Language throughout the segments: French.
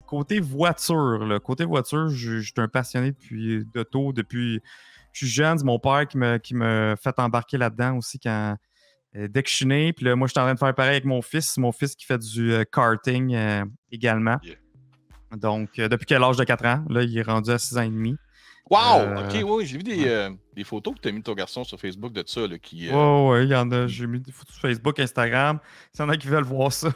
côté voiture, là. Côté voiture, je suis un passionné d'auto depuis je suis jeune. C'est mon père qui me fait embarquer là-dedans aussi dès que je suis né. Puis là, moi, je suis en train de faire pareil avec mon fils. Mon fils qui fait du karting également. Yeah. Donc, depuis quel âge de 4 ans? Là, il est rendu à 6 ans et demi. Wow! OK, oui, j'ai vu des photos que tu as mis de ton garçon sur Facebook de ça. Là, qui, Ouais, il y en a. J'ai mis des photos sur Facebook, Instagram. S'il y en a qui veulent voir ça.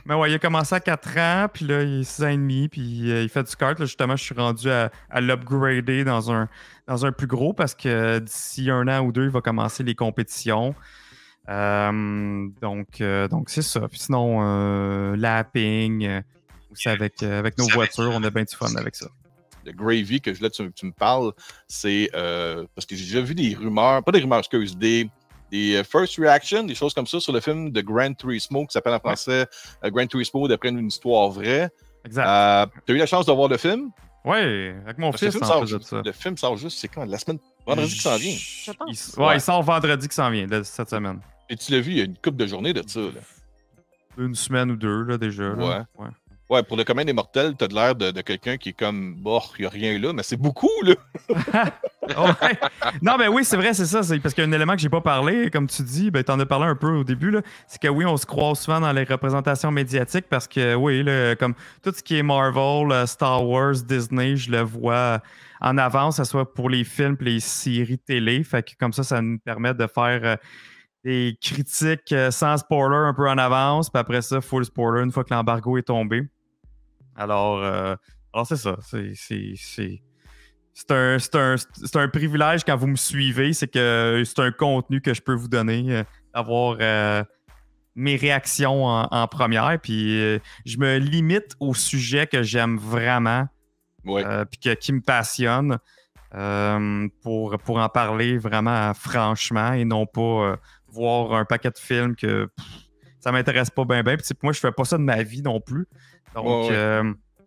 Mais ouais, il a commencé à 4 ans, puis là, il est 6 ans et demi, puis il fait du kart. Là, justement, je suis rendu à l'upgrader dans un plus gros parce que d'ici 1 an ou 2, il va commencer les compétitions. Donc c'est ça. Puis sinon, lapping, aussi avec nos voitures, on a bien du fun avec ça. Le Gravy que là, tu me parles, c'est parce que j'ai déjà vu des rumeurs, pas des rumeurs, excuse, des first reactions, des choses comme ça sur le film de Gran Turismo qui s'appelle en français Gran Turismo d'après une histoire vraie. Exact. Tu as eu la chance de voir le film? Oui, avec mon fils en plus de ça. Le film sort juste, c'est quand? La semaine vendredi qui s'en vient. Il sort vendredi qui s'en vient, cette semaine. Et tu l'as vu, il y a une couple de journées de ça. Là. Une semaine ou deux, là, déjà. Là. Ouais, pour le commun des mortels, t'as de l'air de quelqu'un qui est comme, bon, il n'y a rien là, mais c'est beaucoup, là. Ouais. Non, mais oui, c'est vrai, c'est ça. C'est parce qu'il y a un élément que j'ai pas parlé, comme tu dis, ben, tu en as parlé un peu au début, là. C'est que oui, on se croise souvent dans les représentations médiatiques parce que oui, là, comme tout ce qui est Marvel, Star Wars, Disney, je le vois en avance, que ce soit pour les films et les séries télé. Fait que comme ça nous permet de faire des critiques sans spoiler un peu en avance, puis après ça, full spoiler une fois que l'embargo est tombé. Alors c'est ça. C'est un privilège quand vous me suivez. C'est que c'est un contenu que je peux vous donner, d'avoir mes réactions en première. Puis je me limite au sujet que j'aime vraiment, puis qui me passionne, pour en parler vraiment franchement et non pas voir un paquet de films que ça m'intéresse pas bien. Puis moi, je fais pas ça de ma vie non plus. Donc,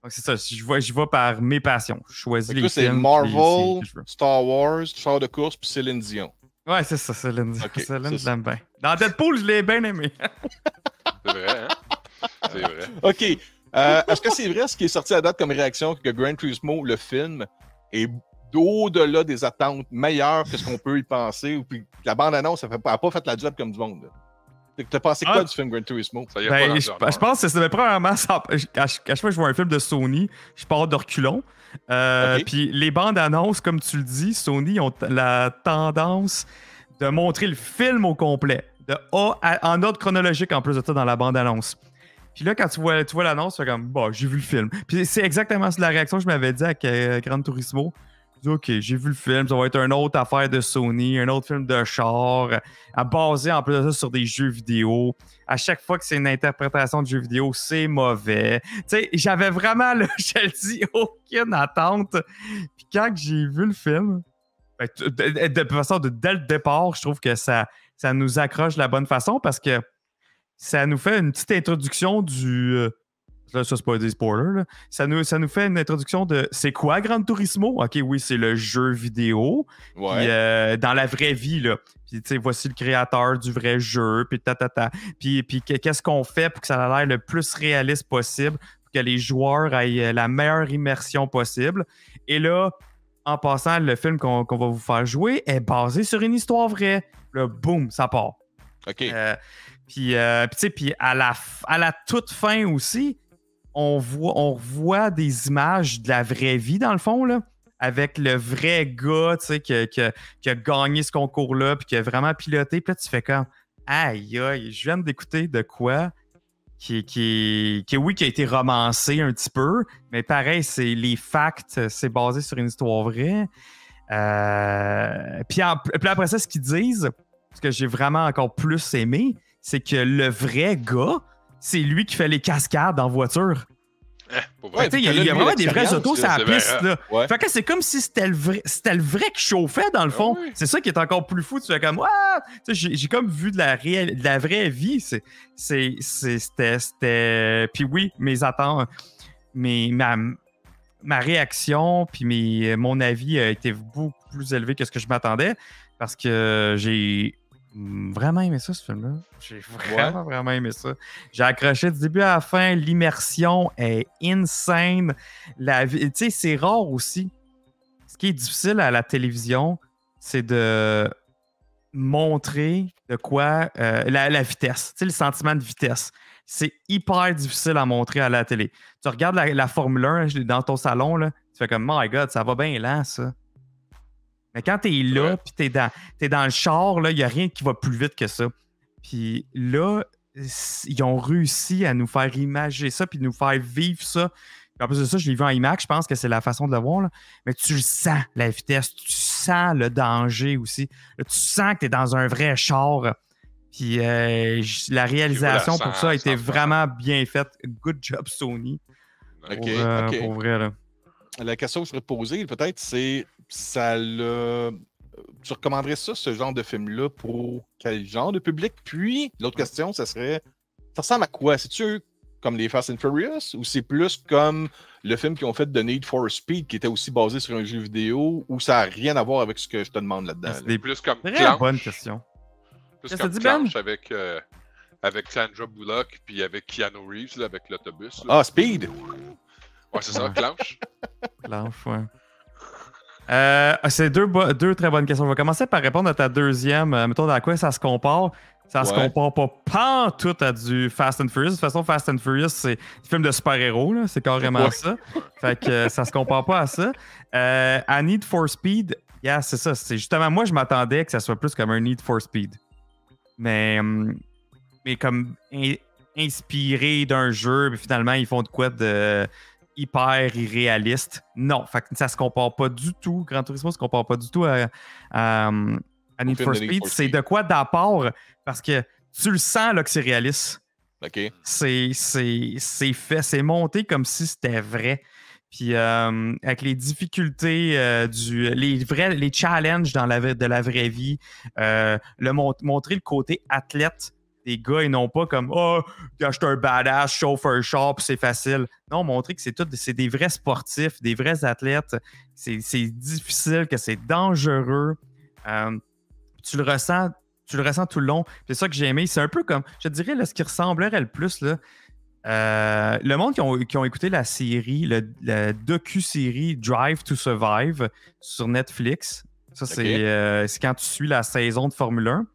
c'est ça. Je vais par mes passions. Je choisis les films. C'est Marvel, Star Wars, char de course, puis Céline Dion. Ouais, c'est ça, Céline Dion. Okay, Céline, je l'aime bien. Dans Deadpool, je l'ai bien aimé. C'est vrai, hein? C'est vrai. OK. Est-ce que c'est vrai ce qui est sorti à date comme réaction que Gran Turismo, le film, est au-delà des attentes, meilleur que ce qu'on peut y penser, ou puis la bande-annonce n'a pas fait la job comme du monde? T'as pensé quoi du film Gran Turismo? Je pense que c'est premièrement, à chaque fois que je vois un film de Sony, je pars de reculons. Puis les bandes annonces, comme tu le dis, Sony ont la tendance de montrer le film au complet, en ordre chronologique en plus de ça dans la bande annonce. Puis là, quand tu vois l'annonce, tu fais comme, bah, j'ai vu le film. Puis c'est exactement la réaction que je m'avais dit avec Gran Turismo. Je dis, OK, j'ai vu le film, ça va être une autre affaire de Sony, un autre film de char, basé en plus de ça sur des jeux vidéo. À chaque fois que c'est une interprétation de jeux vidéo, c'est mauvais. Tu sais, j'avais vraiment, là, je te le dis, aucune attente. Puis quand j'ai vu le film, de toute façon, dès le départ, je trouve que ça nous accroche de la bonne façon parce que ça nous fait une petite introduction du... ça, c'est pas des spoilers. Là. Ça nous fait une introduction de c'est quoi Gran Turismo? OK, oui, c'est le jeu vidéo. Ouais. Puis, dans la vraie vie, là. Puis, tu sais, voici le créateur du vrai jeu. Puis, Puis, qu'est-ce qu'on fait pour que ça ait l'air le plus réaliste possible, pour que les joueurs aient la meilleure immersion possible. Et là, en passant, le film qu'on va vous faire jouer est basé sur une histoire vraie. Là, boum, ça part. OK. Puis à la toute fin aussi, on revoit des images de la vraie vie, dans le fond, là, avec le vrai gars, tu sais, qui a gagné ce concours-là, puis qui a vraiment piloté. Puis là, tu fais comme, aïe, je viens d'écouter de quoi qui a été romancé un petit peu, mais pareil, c'est les facts, c'est basé sur une histoire vraie. Puis après ça, ce qu'ils disent, ce que j'ai vraiment encore plus aimé, c'est que le vrai gars, c'est lui qui fait les cascades en voiture. Il y a vraiment des vraies autos sur la piste. Là. Ouais. Fait que c'est comme si c'était le vrai qui chauffait, dans le fond. Oui. C'est ça qui est encore plus fou. Tu fais comme, j'ai comme vu de la vraie vie. C'était... Puis oui, mes attentes, ma réaction, puis mon avis a été beaucoup plus élevé que ce que je m'attendais, parce que j'ai vraiment aimé ça, ce film-là. J'ai vraiment aimé ça. J'ai accroché du début à la fin. L'immersion est insane. Tu sais, c'est rare aussi. Ce qui est difficile à la télévision, c'est de montrer de quoi la vitesse, tu sais, le sentiment de vitesse. C'est hyper difficile à montrer à la télé. Tu regardes la Formule 1 dans ton salon, là, tu fais comme « My God, ça va bien lent, ça. » Mais quand t'es là, puis t'es dans le char, il n'y a rien qui va plus vite que ça. Puis là, ils ont réussi à nous faire imager ça, puis nous faire vivre ça. En plus de ça, je l'ai vu en IMAX, je pense que c'est la façon de le voir. Là. Mais tu sens la vitesse, tu sens le danger aussi. Là, tu sens que tu es dans un vrai char. Puis la réalisation pour ça a été vraiment bien faite. Good job, Sony. Pour vrai, là. La question que je voudrais te poser, peut-être, c'est tu recommanderais ça, ce genre de film-là, pour quel genre de public? Puis, l'autre question, ça serait, ça ressemble à quoi? C'est-tu comme les Fast and Furious ou c'est plus comme le film qu'ils ont fait de Need for Speed qui était aussi basé sur un jeu vidéo ou ça n'a rien à voir avec ce que je te demande là-dedans? C'est plus comme Clanche. Bonne question. Plus comme Clanche avec Sandra Bullock puis avec Keanu Reeves là, avec l'autobus. Ah, Speed! Ouais, c'est ça, Clanche. Clanche, ouais. C'est deux très bonnes questions. Je vais commencer par répondre à ta deuxième. Mettons, à quoi ça se compare? Ça se compare pas pantoute à du Fast and Furious. De toute façon, Fast and Furious, c'est un film de super-héros. C'est carrément ça. Fait que ça se compare pas à ça. À Need for Speed, c'est ça. C'est justement, moi, je m'attendais que ça soit plus comme un Need for Speed. Mais comme inspiré d'un jeu, mais finalement, ils font de quoi de hyper irréaliste. Non, fait que ça se compare pas du tout. Gran Turismo se compare pas du tout à Need for Speed. C'est de quoi d'apport parce que tu le sens là, que c'est réaliste. OK. C'est fait, c'est monté comme si c'était vrai. Puis avec les difficultés, les challenges de la vraie vie, montrer le côté athlète des gars et non pas comme « Oh, je suis un badass, chauffe un char, puis c'est facile. » Non, montrer que c'est des vrais sportifs, des vrais athlètes. C'est difficile, que c'est dangereux. Tu le ressens tout le long. C'est ça que j'ai aimé. C'est un peu comme, je te dirais, là, ce qui ressemblerait le plus, là, le monde qui ont écouté la série, la docu-série Drive to Survive sur Netflix. Ça, c'est quand tu suis la saison de Formule 1.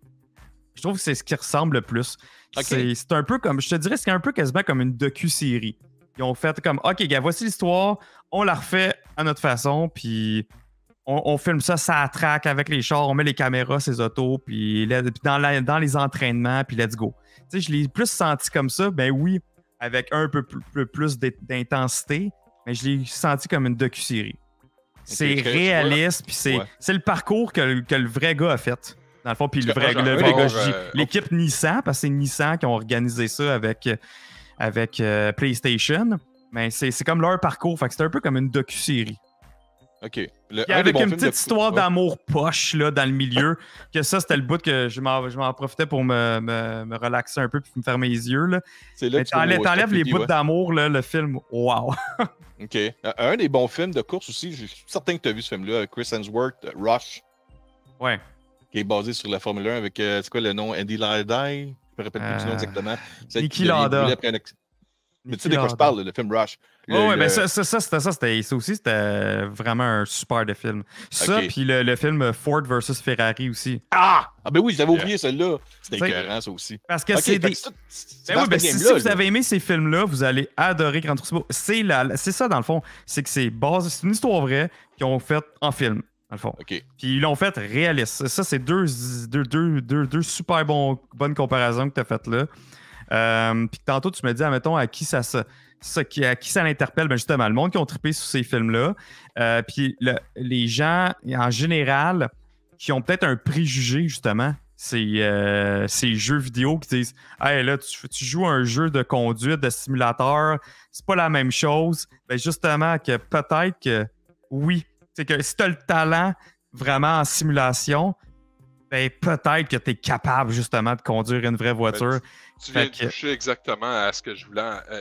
Je trouve que c'est ce qui ressemble le plus. Okay. C'est un peu comme, je te dirais, c'est un peu quasiment comme une docu-série. Ils ont fait comme, OK, gars, voici l'histoire, on la refait à notre façon, puis on filme ça track avec les chars, on met les caméras, ces autos, puis dans les entraînements, puis let's go. Tu sais, je l'ai plus senti comme ça, ben oui, avec un peu plus d'intensité, mais je l'ai senti comme une docu-série. C'est réaliste, puis c'est le parcours que le vrai gars a fait. Dans le fond, puis le vrai gars, l'équipe Nissan, parce que c'est Nissan qui ont organisé ça avec PlayStation, mais c'est comme leur parcours, fait que c'est un peu comme une docu-série. OK. Avec une petite histoire d'amour poche là, dans le milieu, que ça, c'était le bout que je m'en profitais pour me relaxer un peu puis me fermer les yeux. Là. Mais t'enlèves les bouts d'amour, là, le film, wow! OK. Un des bons films de course aussi, je suis certain que tu as vu ce film-là, Chris Hemsworth, Rush. Ouais. Qui est basé sur la Formule 1 avec, c'est quoi le nom? Andy Lauda? Je me rappelle plus du nom exactement. Niki Lauda. Mais tu sais de quoi je parle, le film Rush. Ben ça aussi, c'était vraiment un super de film. Ça, puis le film Ford versus Ferrari aussi. Ah ben oui, j'avais oublié celui-là. C'était écœurant, ça aussi. Parce que c'est des... si vous avez aimé ces films-là, vous allez adorer Gran Turismo. C'est ça, dans le fond. C'est que c'est une histoire vraie qu'ils ont faite en film. Dans le fond. Okay. Puis ils l'ont fait réaliste. Ça, c'est deux super bonnes comparaisons que tu as faites là. Puis tantôt, tu me dis, admettons, à qui ça l'interpelle, ben justement, le monde qui ont trippé sur ces films-là. Puis les gens, en général, qui ont peut-être un préjugé, justement, ces jeux vidéo qui disent « Hey, là, tu joues un jeu de conduite, de simulateur, c'est pas la même chose. » Ben justement, que peut-être que oui, c'est que si tu as le talent vraiment en simulation, ben peut-être que tu es capable justement de conduire une vraie voiture. Tu viens de toucher exactement à ce que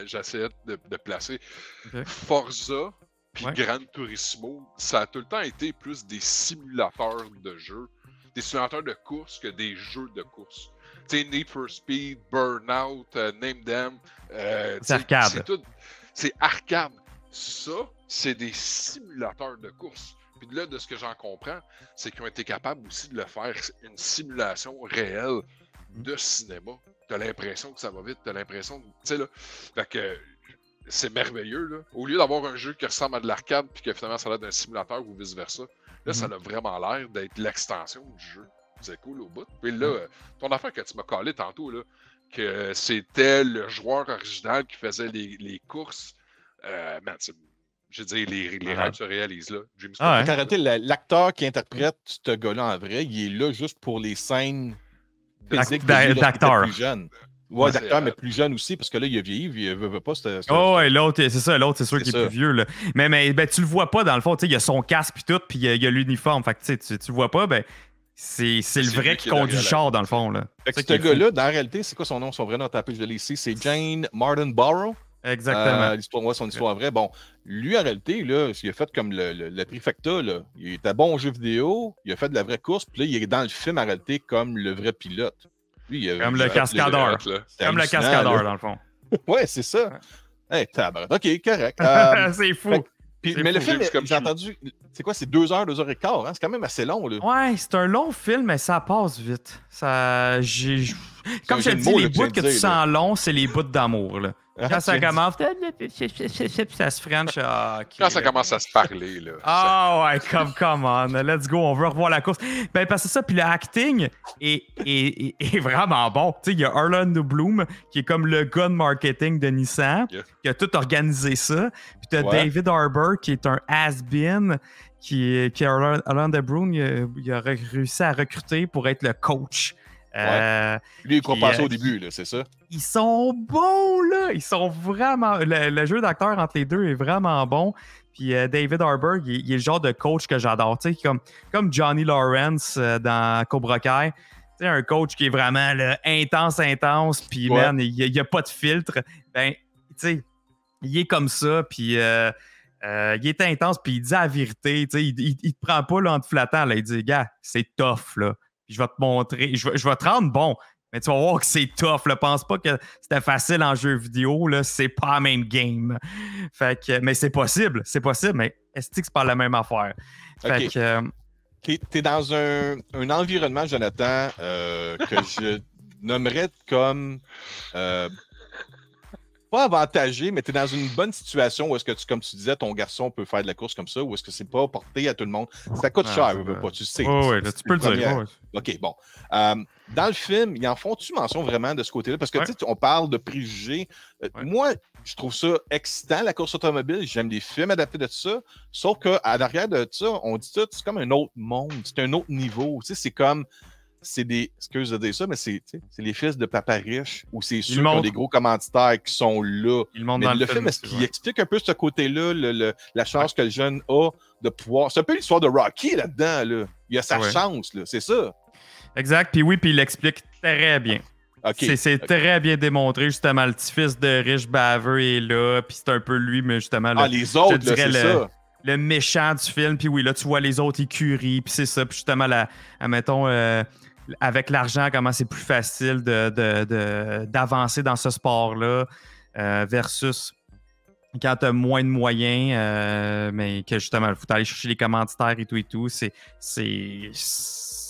j'essayais de placer. Okay. Forza puis Gran Turismo, ça a tout le temps été plus des simulateurs de jeu. des simulateurs de course que des jeux de course. Tu sais, Need for Speed, Burnout, Name Them. C'est arcade. C'est arcade. Ça, c'est des simulateurs de course. Puis là, de ce que j'en comprends, c'est qu'ils ont été capables aussi de le faire une simulation réelle de cinéma. T'as l'impression que ça va vite, t'as l'impression... Tu sais, là... Fait que c'est merveilleux, là. Au lieu d'avoir un jeu qui ressemble à de l'arcade puis que finalement ça a l'air d'un simulateur ou vice-versa, là, ça a vraiment l'air d'être l'extension du jeu. C'est cool au bout. Puis là, ton affaire que tu m'as collé tantôt, là, que c'était le joueur original qui faisait les courses, man, je veux dire, les rêves se réalisent là. James l'acteur qui interprète ce gars-là en vrai, il est là juste pour les scènes physiques d'acteur. Ouais, d'acteur, mais plus jeune aussi, parce que là, il a vieilli, il veut pas. Ouais, l'autre, c'est ça, l'autre, c'est sûr qu'il est plus vieux. Là. Mais ben, tu le vois pas, dans le fond, il y a son casque et tout, puis il y a l'uniforme. Fait que tu le vois pas, ben, c'est le vrai qui conduit le char, dans le fond. Là. Fait que ce gars-là, dans la réalité, c'est quoi son nom, son vrai nom? Je vais ici, c'est Jane Martin Barrow. Exactement. Son histoire vraie. Bon, lui, en réalité, là, il a fait comme le trifecta. Là. Il était bon au jeu vidéo, il a fait de la vraie course, puis là, il est dans le film, en réalité, comme le vrai pilote. Lui, comme le cascadeur. Comme le cascadeur, dans le fond. Ouais, c'est ça. Hey, tabarnak. OK, correct. C'est fou. Mais le film, j'ai entendu, c'est quoi, c'est 2 heures, 2 heures et quart, hein? C'est quand même assez long, là. Ouais, c'est un long film, mais ça passe vite. Comme je te dis, les bouts que tu sens longs, c'est les bouts d'amour, là. Quand ça commence, ça se french. Quand ça commence à se parler, là. Ah ouais, come on, let's go, on veut revoir la course. Ben, parce que ça, puis le acting est vraiment bon. Tu sais, il y a Orlando Bloom, qui est comme le gars de marketing de Nissan, qui a tout organisé ça. Puis t'as David Harbour, qui est un has-been, qui Orlando Bloom, il a réussi à recruter pour être le coach. Lui, il croit au début, là, c'est ça? Ils sont bons, là! Ils sont vraiment... Le jeu d'acteur entre les deux est vraiment bon. Puis David Harbour, il est le genre de coach que j'adore. Tu sais, comme Johnny Lawrence dans Cobra Kai. Tu sais, un coach qui est vraiment là, intense. Puis, man, il n'y a pas de filtre. Ben, tu sais, il est comme ça. Puis... il est intense, puis il dit la vérité. Tu sais, il te prend pas là, en te flattant. Là, il dit, gars, c'est tough, là. Je vais te montrer, je vais te rendre bon, mais tu vas voir que c'est tough. Là. Pense pas que c'était facile en jeu vidéo, là. C'est pas la même game. Fait que, mais c'est possible, mais est-ce que c'est pas la même affaire? Fait que... T'es dans un environnement, Jonathan, que je nommerais comme... pas avantagé, mais tu es dans une bonne situation où est-ce que, comme tu disais, ton garçon peut faire de la course comme ça, ou est-ce que c'est pas porté à tout le monde? Ça coûte cher, pas, tu sais. Oui, tu peux le dire. OK, bon. Dans le film, ils en font-tu mention vraiment de ce côté-là? Parce que, tu sais, on parle de préjugés. Moi, je trouve ça excitant, la course automobile. J'aime les films adaptés de ça. Sauf qu'à l'arrière de ça, on dit ça, c'est comme un autre monde. C'est un autre niveau. Tu sais, c'est comme... C'est des. Excuse de dire ça, mais c'est les fils de papa riche ou c'est ceux qui ont des gros commanditaires qui sont là. Mais le film, est-ce qu'il explique un peu ce côté-là, la chance que le jeune a de pouvoir. C'est un peu l'histoire de Rocky là-dedans. Là. Il a sa chance, là. C'est ça. Exact. Puis oui, puis il l'explique très bien. C'est très bien démontré, justement. Le petit-fils de riche baveux est là, puis c'est un peu lui, mais justement. Les autres, là, c'est ça. Le méchant du film, puis oui, là, tu vois les autres écuries, puis c'est ça. Puis justement, admettons. Avec l'argent, comment c'est plus facile d'avancer dans ce sport-là versus quand tu as moins de moyens, mais que justement, il faut aller chercher les commanditaires et tout. C'est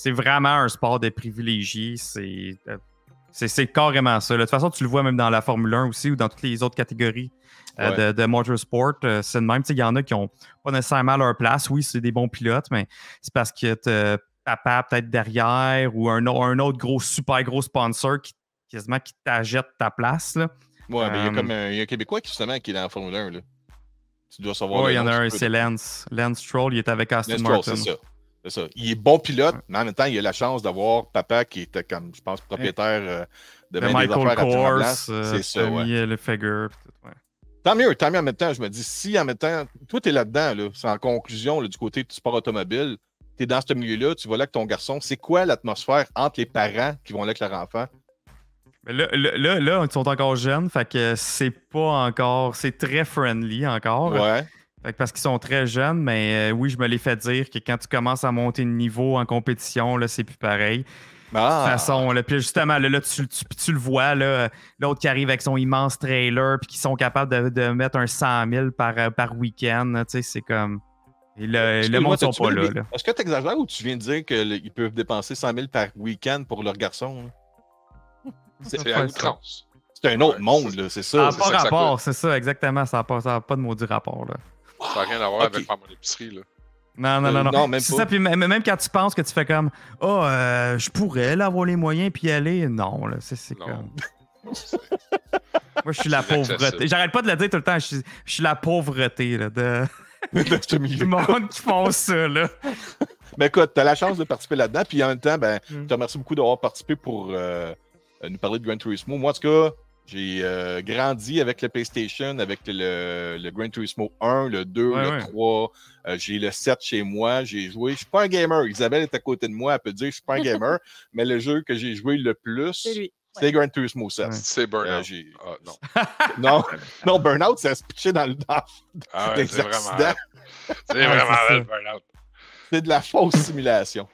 vraiment un sport de privilégiés. C'est carrément ça. Là. De toute façon, tu le vois même dans la Formule 1 aussi ou dans toutes les autres catégories de motorsport. C'est le même. Il y en a qui n'ont pas nécessairement leur place. Oui, c'est des bons pilotes, mais c'est parce que papa peut-être derrière ou un autre super gros sponsor qui t'achète ta place. Là. Ouais, mais il y a un Québécois qui est dans la Formule 1. Là. Tu dois savoir. Oui, il y en a un, c'est Lance. Lance Stroll, il est avec Aston Martin. C'est ça. Il est bon pilote, mais en même temps, il a la chance d'avoir papa qui était comme, je pense, propriétaire de Michael Kors, c'est ça, le figure. Tant mieux, en même temps, je me dis, si en même temps, toi, t'es là-dedans, là, c'est en conclusion, là, du côté du sport automobile, t'es dans ce milieu-là, tu vas là avec ton garçon. C'est quoi l'atmosphère entre les parents qui vont là avec leur enfant? Mais là, ils sont encore jeunes, fait que c'est pas encore... C'est très friendly encore. Ouais. Fait que parce qu'ils sont très jeunes, mais oui, je me l'ai fait dire que quand tu commences à monter de niveau en compétition, là, c'est plus pareil. De toute façon, là, puis justement, là, tu le vois, là, l'autre qui arrive avec son immense trailer, puis qui sont capables de mettre un 100 000 par week-end, tu sais, c'est comme... Et le monde ne sont pas là. Est-ce que tu exagères ou tu viens de dire qu'ils peuvent dépenser 100 000 par week-end pour leur garçon? C'est à outrance. C'est un autre monde, là, c'est ça. Ça n'a pas rapport, c'est ça, exactement. Ça n'a pas de maudit rapport, là. Ça n'a rien à voir avec faire mon épicerie, là. Non. Même c'est pas. ça, puis même quand tu penses que tu fais comme je pourrais là, avoir les moyens puis y aller, non, là, c'est comme... Moi, je suis la pauvreté. J'arrête pas de le dire tout le temps, je suis la pauvreté, là, du monde qui font ça, là. Ben écoute, t'as la chance de participer là-dedans, puis en même temps, ben, je te remercie beaucoup d'avoir participé pour nous parler de Gran Turismo. Moi, en tout cas, j'ai grandi avec le PlayStation, avec le Gran Turismo 1, le 2, le 3. J'ai le 7 chez moi. J'ai joué. Je suis pas un gamer. Isabelle est à côté de moi. Elle peut dire que je suis pas un gamer. Mais le jeu que j'ai joué le plus, c'est Gran Turismo 7. C'est Burnout. Non, Burnout, ça se pitchait dans le c'est vraiment le Burnout. C'est de la fausse simulation.